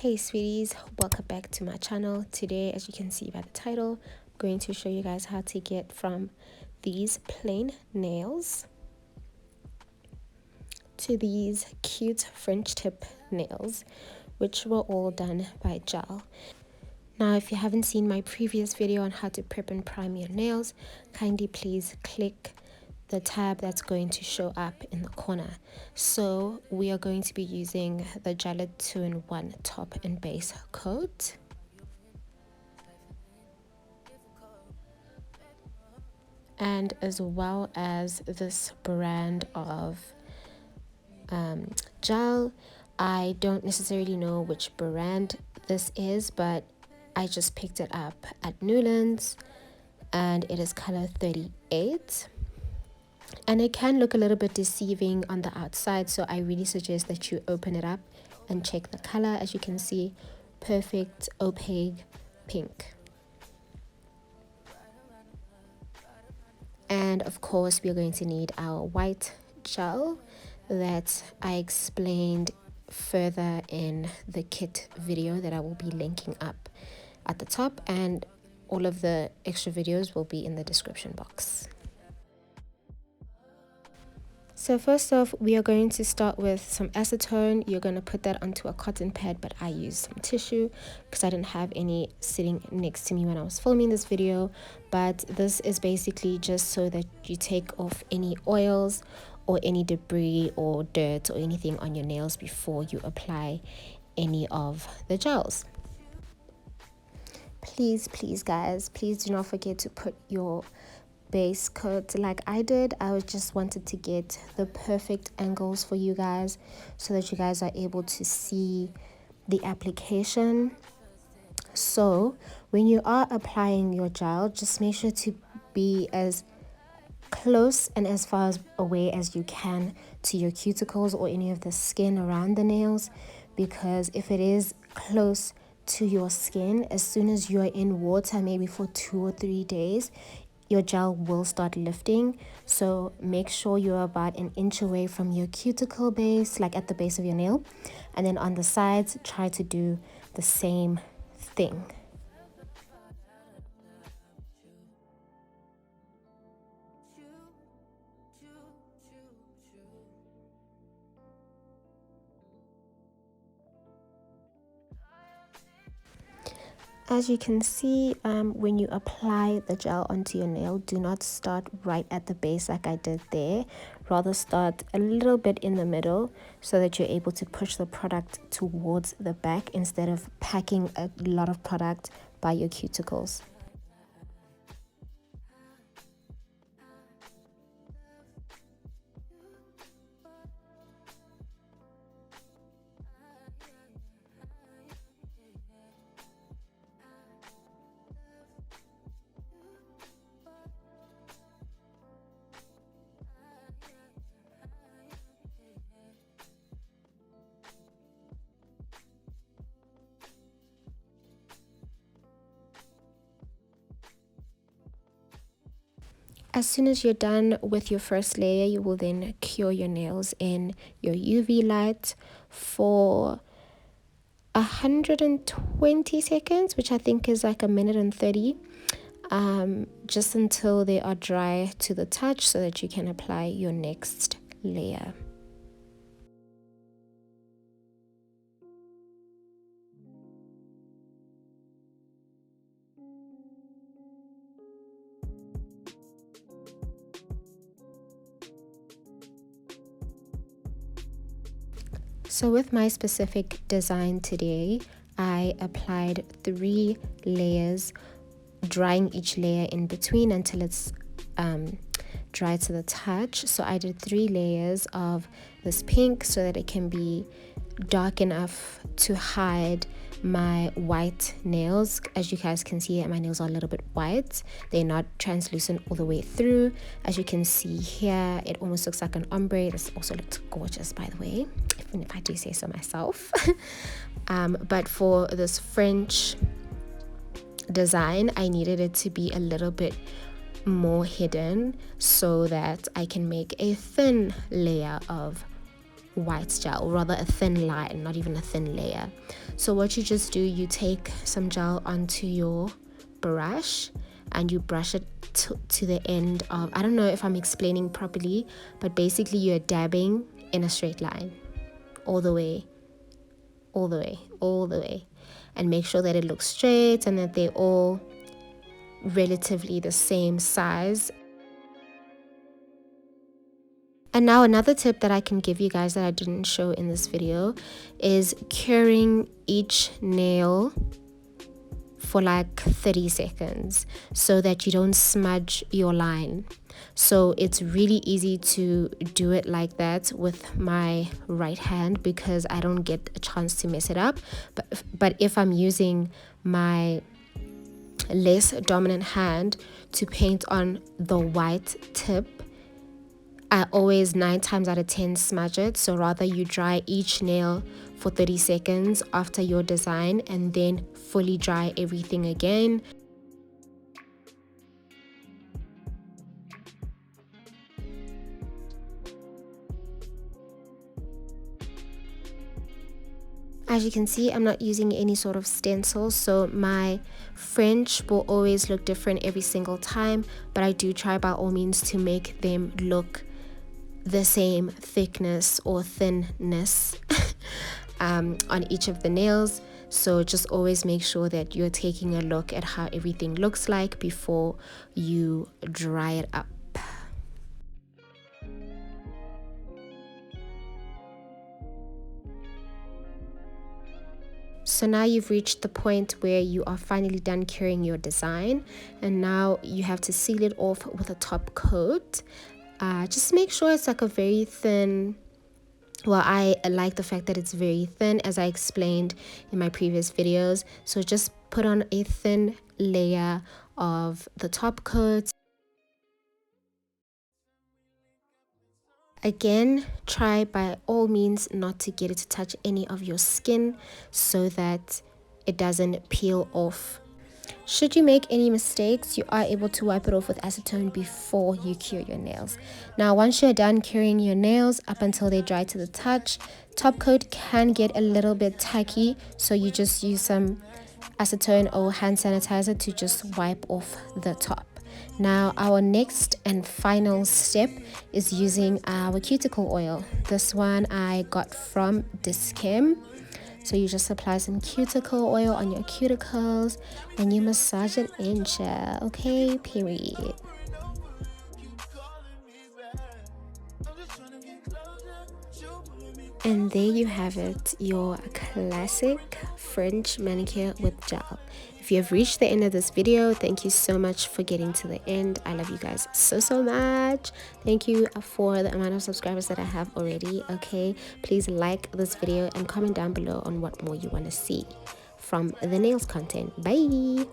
Hey sweeties, welcome back to my channel. Today, as you can see by the title, I'm going to show you guys how to get from these plain nails to these cute French tip nails, which were all done by gel. Now, if you haven't seen my previous video on how to prep and prime your nails, kindly please click the tab that's going to show up in the corner. So we are going to be using the Gel 2-in-1 top and base coat. And as well as this brand of gel. I don't necessarily know which brand this is, but I just picked it up at Newlands and it is color 38. And it can look a little bit deceiving on the outside, so I really suggest that you open it up and check the color. As you can see, perfect opaque pink. And of course, we are going to need our white gel that I explained further in the kit video that I will be linking up at the top, and all of the extra videos will be in the description box. So first off, we are going to start with some acetone. You're going to put that onto a cotton pad, but I used some tissue because I didn't have any sitting next to me when I was filming this video. But this is basically just so that you take off any oils or any debris or dirt or anything on your nails before you apply any of the gels. Please guys, please do not forget to put your base coat like I did. I just wanted to get the perfect angles for you guys so that you guys are able to see the application. So when you are applying your gel, just make sure to be as close and as far away as you can to your cuticles or any of the skin around the nails, because if it is close to your skin, as soon as you are in water, maybe for 2 or 3 days, your gel will start lifting. So make sure you're about an inch away from your cuticle base, like at the base of your nail, and then on the sides try to do the same thing. As you can see, when you apply the gel onto your nail, do not start right at the base like I did there. Rather start a little bit in the middle so that you're able to push the product towards the back instead of packing a lot of product by your cuticles. As soon as you're done with your first layer, you will then cure your nails in your UV light for 120 seconds, which I think is like 1:30, just until they are dry to the touch so that you can apply your next layer. So with my specific design today, I applied 3 layers, drying each layer in between until it's dry to the touch. So I did 3 layers of this pink so that it can be dark enough to hide my white nails. As you guys can see, my nails are a little bit white. They're not translucent all the way through. As you can see here, it almost looks like an ombre. This also looks gorgeous, by the way, even if I do say so myself. But for this French design, I needed it to be a little bit more hidden so that I can make a thin layer of white gel, or rather a thin line, not even a thin layer. So what you just do, you take some gel onto your brush and you brush it to the end of, I don't know if I'm explaining properly, but basically you're dabbing in a straight line all the way, all the way, all the way, and make sure that it looks straight and that they're all relatively the same size. And now another tip that I can give you guys that I didn't show in this video is curing each nail for like 30 seconds so that you don't smudge your line. So it's really easy to do it like that with my right hand because I don't get a chance to mess it up. But if I'm using my less dominant hand to paint on the white tip, I always 9 times out of 10 smudge it. So rather you dry each nail for 30 seconds after your design and then fully dry everything again. As you can see, I'm not using any sort of stencil, so my French will always look different every single time, but I do try by all means to make them look the same thickness or thinness on each of the nails. So just always make sure that you're taking a look at how everything looks like before you dry it up. So now you've reached the point where you are finally done curing your design, and now you have to seal it off with a top coat. Just make sure it's like a very thin, well, I like the fact that it's very thin, as I explained in my previous videos. So just put on a thin layer of the top coat. Again, try by all means not to get it to touch any of your skin so that it doesn't peel off. Should you make any mistakes, you are able to wipe it off with acetone before you cure your nails. Now, once you're done curing your nails up until they dry to the touch, top coat can get a little bit tacky, so you just use some acetone or hand sanitizer to just wipe off the top. Now, our next and final step is using our cuticle oil. This one I got from Dischem. So you just apply some cuticle oil on your cuticles and you massage it in, child. Okay, period. And there you have it, your classic French manicure with gel. If you have reached the end of this video, thank you so much for getting to the end. I love you guys so much. Thank you for the amount of subscribers that I have already. Okay, please like this video and comment down below on what more you want to see from the nails content. Bye.